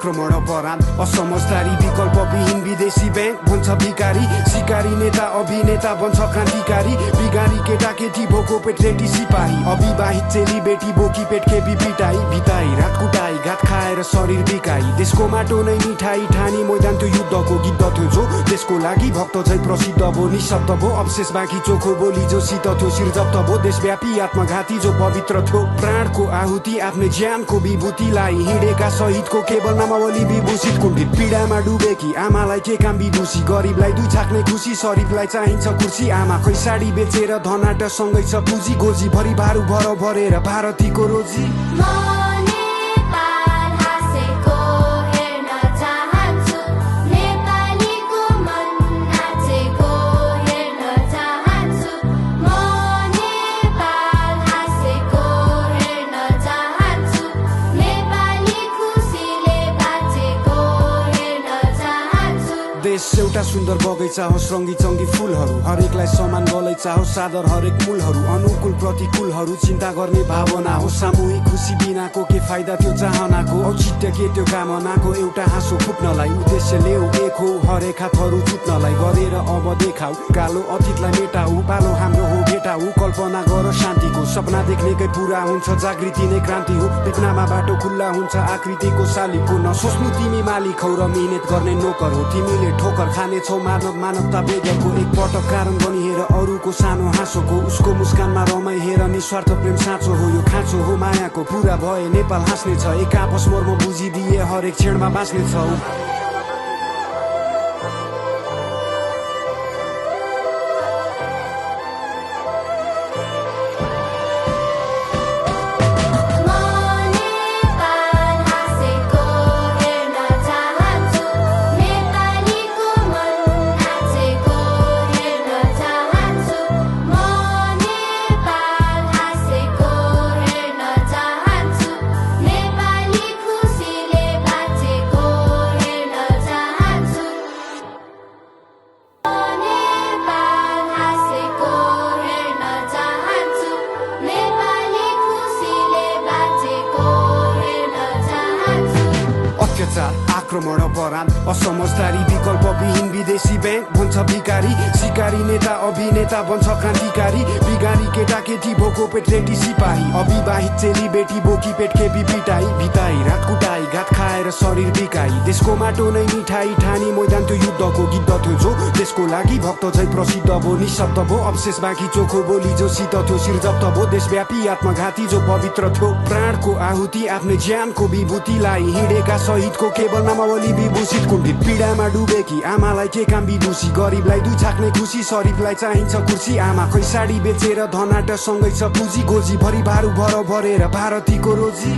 आक्रमण अपराध असमझदारी विकल्पविहीन विदेशी बैंक भन्छ भिकारी सिकारी नेता अभिनेता बन्छ क्रान्तिकारी बिगारी केटाकेटी भोको पेट रेटी सिपाही अविवाहित चेली बेटी बोकी पेट खेपी पिटाई भिताई रात कुटाई घात खाएर शरीर बिकाई देशको माटो नै मिठाई ठानी मैदान त्यो युद्धको गीत थियो जो देशको लागि भक्त झै प्रसिद्ध भो निशब्द भो अवशेष बाँकी चोखो बोली जो शीत थियो शिर जप्त भो देशव्यापी आत्मघाती जो पवित्र थियो प्राणको आहुति आफ्नै ज्यानको विभूतिलाई हिँडेका शहीदको केवल नामावली विभूषित कुण्ठित पीडामा डुबेकी आमालाई के काम विदुषी गरिबलाई दुई छाक्ने खुसी शरीफलाई चाहिन्छ कुर्सी आमा खै साडी बेचेर धनाट सँगै छ पुँजी गोजी भरि भारू भर भरेर भारतीको रोजी देश एउटा सुन्दर बगैँचा हो रङ्गी चङ्गी फुलहरू हरेकलाई समान गलैँचा हो सादर हरेक मूलहरू अनुकूल प्रतिकूलहरू चिन्ता गर्ने भावना हो सामूहिक खुसी बिनाको के फाइदा त्यो चाहनाको औचित्य के त्यो कामनाको एउटा हाँसो फुट्नलाई उद्देश्य ल्याऊ एक हो हरेक हातहरू जुट्नलाई गरेर अब देखाऊ कालो अतीतलाई मेटाऊ पालो हाम्रो हो भेटाऊ कल्पना गर शान्तिको सपना देख्नेकै पुरा हुन्छ जागृति नै क्रान्ति हो विपनामा बाटो खुल्ला हुन्छ आकृतिको शालिगको नसोच्नु तिमी मालिक हौ र मिहिनेत गर्ने नोकर हो तिमीले ठोकर खाने छौ मानवता वेगको एक पटक कारण बनी हेर अरूको सानो हाँसोको उसको मुस्कानमा रमाइ हेर निस्वार्थ प्रेम साँचो हो यो खाँचो हो मायाको पुरा भए नेपाल हाँस्ने छ एक आपस मर्म बुझिदिए हरेक क्षणमा बाँच्ने छौ आक्रमण अपराध असमझदारी विकल्पविहीन विदेशी बैंक भन्छ भिकारी सिकारी नेता अभिनेता बन्छ क्रान्तिकारी बिगारी केटाकेटी भोको पेट रेटी सिपाही अविवाहित चेली बेटी बोकी पेट खेपी पिटाई भिताई रात कुटाई घात खाएर शरीर बिकाई देशको माटो नै मिठाई ठानी मैदान त्यो युद्धको गीत थियो जो देशको लागि भक्त झै प्रसिद्ध भो निशब्द भो अवशेष बाँकी चोखो बोली जो शीत थियो शिर जप्त भो देशव्यापी आत्मघाती जो पवित्र थियो प्राणको आहुति आफ्नै ज्यानको विभूतिलाई हिँडेका शहीदको केवल नामावली विभूषित कुण्ठित पीडामा डुबेकी आमालाई के काम विदुषी गरिबलाई दुई छाक्ने खुसी शरीफलाई चाहिन्छ कुर्सी आमा खै साडी बेचेर धनाट सँगै छ पुँजी गोजी भरि भारू भर भरेर भारतीको रोजी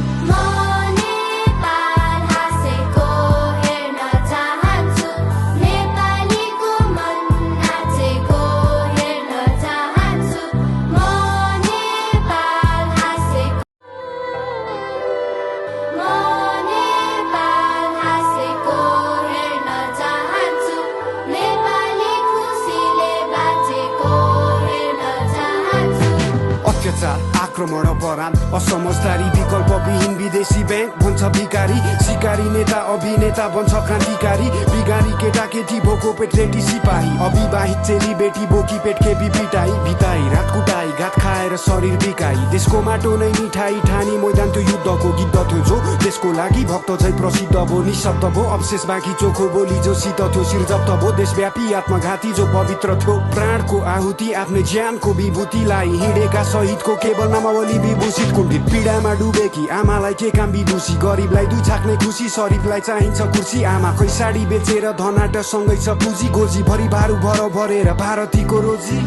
आक्रमण अपराध असमझदारी विकल्पविहीन विदेशी बैंक भन्छ भिकारी सिकारी नेता अभिनेता बन्छ क्रान्तिकारी बिगारी केटाकेटी भोको पेट रेटी सिपाही अविवाहित चेली बेटी बोकी पेट खेपी पिटाई भिताई रात कुटाई घात खाएर शरीर बिकाई देशको माटो नै मिठाई ठानी मैदान त्यो युद्धको गीत थियो जो देशको लागि भक्त झै प्रसिद्ध भो निशब्द भो अवशेष बाँकी चोखो बोली जो शीत थियो शिर जप्त भो देशव्यापी आत्मघाती जो पवित्र थियो प्राणको आहुति आफ्नै ज्यानको विभूतिलाई हिँडेका शहीदको केवल नामावली विभूषित कुण्ठित पीडामा डुबेकी आमालाई के काम विदुषी गरिबलाई दुई छाक्ने खुसी शरीफलाई चाहिन्छ कुर्सी आमा खै साडी बेचेर धनाट सँगै छ पुँजी गोजी भरि भारू भर भरेर भारतीको रोजी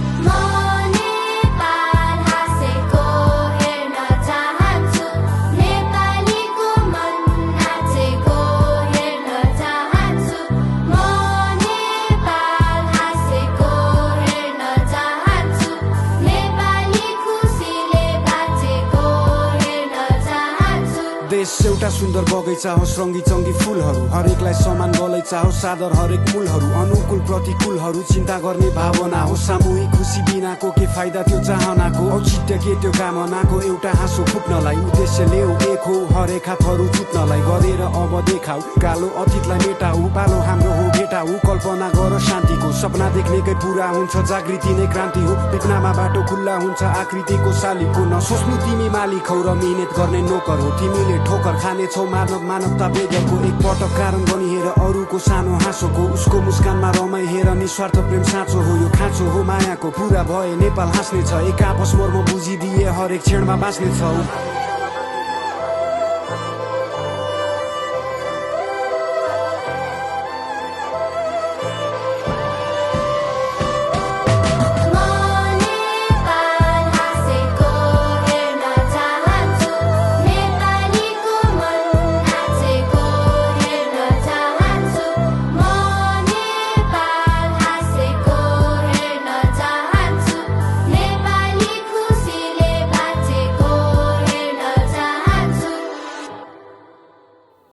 देश एउटा सुन्दर सुन्दर बगैँचा होस् रङ्गी चङ्गी फुलहरू हरेकलाई समान गलैँचा होस् सादर हरेक मूलहरू अनुकूल प्रतिकूलहरू चिन्ता गर्ने भावना हो सामूहिक खुसी बिनाको के फाइदा त्यो चाहनाको औचित्य के त्यो कामनाको एउटा हाँसो फुट्नलाई उद्देश्य ल्याऊ एक हो हरेक हातहरू जुत्नलाई गरेर अब देखाऊ कालो अतीतलाई मेटाऊ पालो हाम्रो हो भेटाऊ कल्पना गर शान्तिको सपना देख्नेकै पुरा हुन्छ जागृति नै क्रान्ति हो विपनामा बाटो खुल्ला हुन्छ आकृतिको शालिगको नसोच्नु तिमी मालिक हौ र मिहिनेत गर्ने नोकर हो तिमीले ठोकर खानेछौ मानवता बेगरको एक पटक कारण बनी हेर अरूको सानो हाँसोको उसको मुस्कानमा रमाइ हेर निस्वार्थ प्रेम साँचो हो यो खाँचो हो मायाको पुरा भए नेपाल हाँस्ने छ एक आपस मर्म बुझिदिए हरेक क्षणमा बाँच्ने छौ